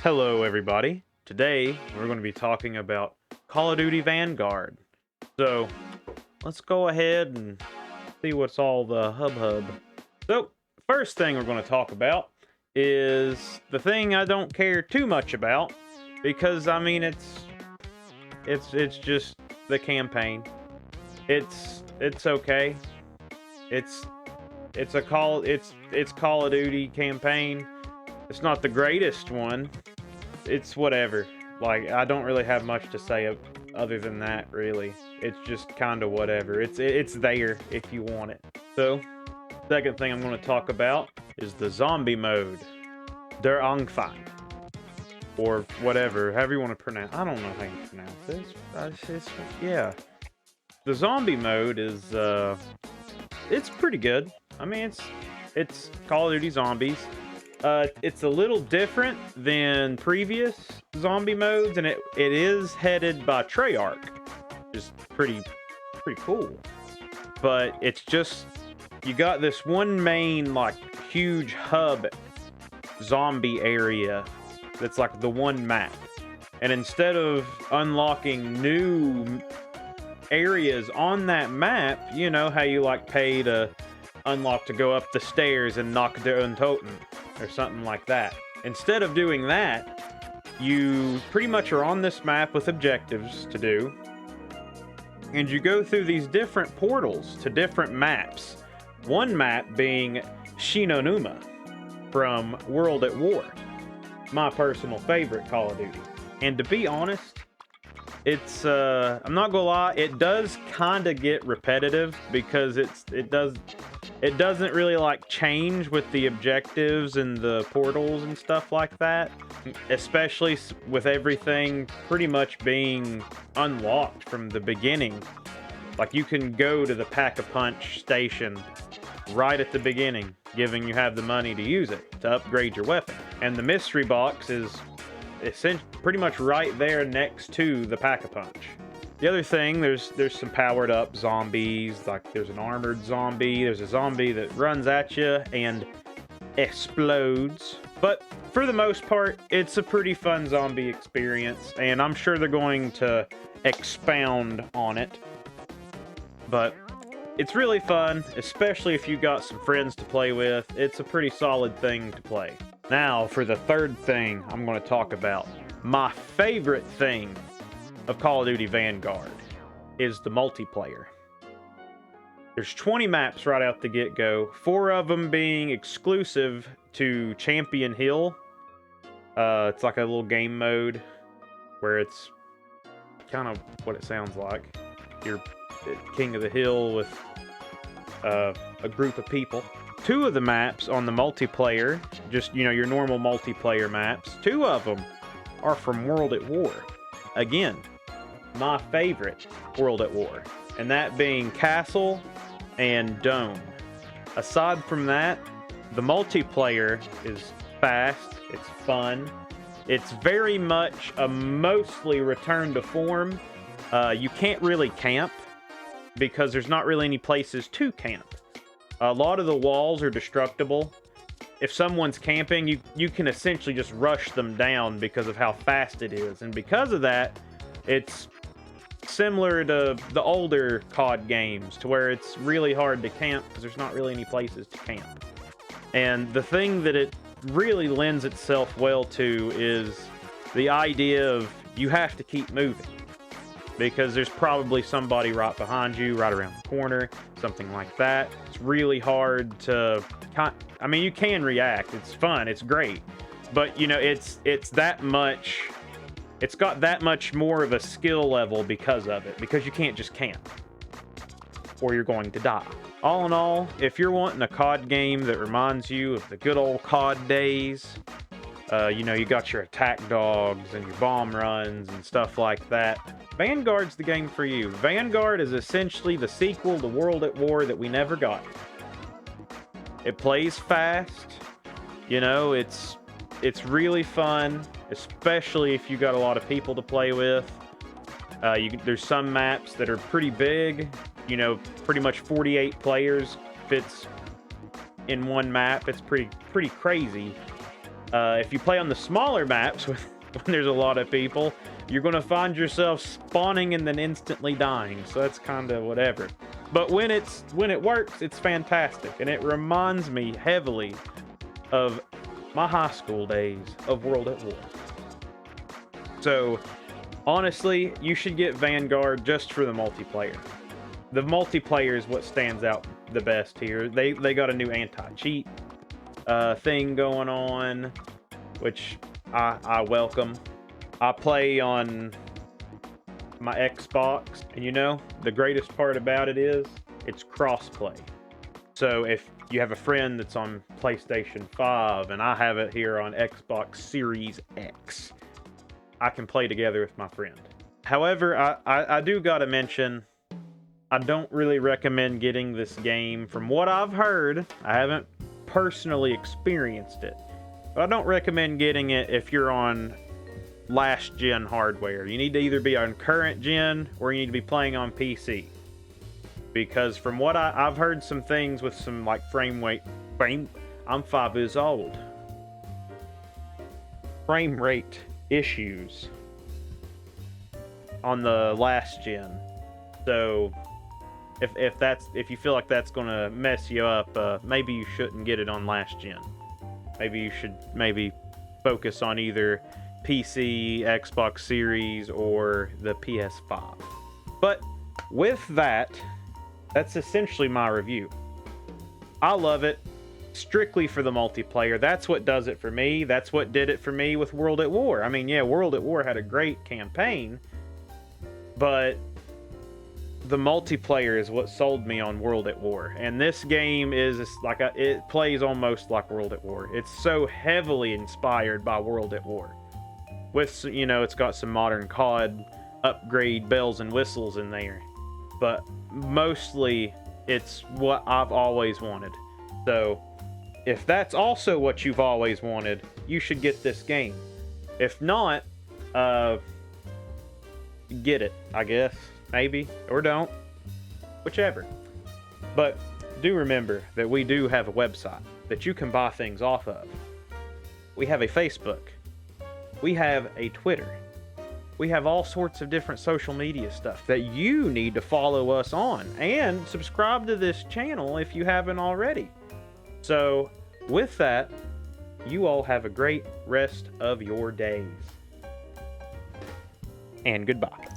Hello, everybody. Today, we're going to be talking about Call of Duty Vanguard. So, let's go ahead and see what's all the hub. So, first thing we're going to talk about is the thing I don't care too much about, because I mean it's just the campaign. It's okay. It's Call of Duty campaign. It's not the greatest one. It's whatever. Like, I don't really have much to say other than that, really. It's just kind of whatever. It's there if you want it. So, second thing I'm going to talk about is the zombie mode. Der Anfang. Or whatever, however you want to pronounce. I don't know how you pronounce this. Yeah. The zombie mode is, it's pretty good. I mean, it's Call of Duty Zombies. It's a little different than previous zombie modes, and it is headed by Treyarch, which is pretty cool. But it's just, you got this one main, like, huge hub zombie area that's like the one map. And instead of unlocking new areas on that map, you know how you, like, pay to unlock to go up the stairs and knock down Toten or something like that. Instead of doing that, you pretty much are on this map with objectives to do, and you go through these different portals to different maps. One map being Shinonuma from World at War, my personal favorite Call of Duty. And to be honest, it's I'm not gonna lie, it does kind of get repetitive because it doesn't really, like, change with the objectives and the portals and stuff like that, especially with everything pretty much being unlocked from the beginning. Like, you can go to the Pack-a-Punch station right at the beginning, given you have the money to use it to upgrade your weapon. And the mystery box is essentially pretty much right there next to the Pack-a-Punch. The other thing, there's some powered up zombies, like there's an armored zombie, there's a zombie that runs at you and explodes. But for the most part, it's a pretty fun zombie experience, and I'm sure they're going to expound on it. But it's really fun, especially if you got some friends to play with. It's a pretty solid thing to play. Now, for the third thing I'm going to talk about, my favorite thing of Call of Duty Vanguard is the multiplayer. There's 20 maps right out the get-go, 4 of them being exclusive to Champion Hill. It's like a little game mode where it's kind of what it sounds like. You're king of the hill with a group of people. 2 of the maps on the multiplayer, just, you know, your normal multiplayer maps, 2 of them are from World at War. Again, my favorite World at War, and that being Castle and Dome. Aside from that, the multiplayer is fast, it's fun, it's very much a mostly return to form. You can't really camp because there's not really any places to camp. A lot of the walls are destructible. If someone's camping, you can essentially just rush them down because of how fast it is, and because of that, it's similar to the older COD games, to where it's really hard to camp because there's not really any places to camp. And the thing that it really lends itself well to is the idea of you have to keep moving, because there's probably somebody right behind you, right around the corner, something like that. It's really hard to... I mean, you can react. It's fun. It's great. But, you know, it's that much... It's got that much more of a skill level because of it, because you can't just camp, or you're going to die. All in all, if you're wanting a COD game that reminds you of the good old COD days, you know, you got your attack dogs and your bomb runs and stuff like that, Vanguard's the game for you. Vanguard is essentially the sequel to World at War that we never got. It plays fast, you know, it's really fun, especially if you got a lot of people to play with. There's some maps that are pretty big, you know, pretty much 48 players fits in one map. It's pretty crazy. If you play on the smaller maps when there's a lot of people, you're going to find yourself spawning and then instantly dying. So that's kind of whatever. But when it works, it's fantastic. And it reminds me heavily of my high school days of World at War. So honestly, you should get Vanguard just for the multiplayer. The multiplayer is what stands out the best here. They got a new anti-cheat thing going on, which I welcome. I play on my Xbox, and you know, the greatest part about it is it's cross-play. So if you have a friend that's on PlayStation 5 and I have it here on Xbox Series X, I can play together with my friend. However, I do gotta mention, I don't really recommend getting this game. From what I've heard, I haven't personally experienced it, but I don't recommend getting it if you're on last gen hardware. You need to either be on current gen or you need to be playing on PC. Because from what I've heard some things with some like I'm 5 years old. Frame rate issues on the last gen. So if you feel like that's gonna mess you up, maybe you shouldn't get it on last gen. Maybe you should focus on either PC, Xbox Series, or the PS5. But with that, that's essentially my review. I love it strictly for the multiplayer. That's what does it for me. That's what did it for me with World at War. I mean, yeah, World at War had a great campaign, but the multiplayer is what sold me on World at War. And this game is like it plays almost like World at War. It's so heavily inspired by World at War. With, you know, it's got some modern COD upgrade bells and whistles in there, but mostly it's what I've always wanted. So if that's also what you've always wanted, you should get this game. If not, get it, I guess. Maybe, or don't, whichever. But do remember that we do have a website that you can buy things off of. We have a Facebook. We have a Twitter. We have all sorts of different social media stuff that you need to follow us on, and subscribe to this channel if you haven't already. So with that, you all have a great rest of your days. And goodbye.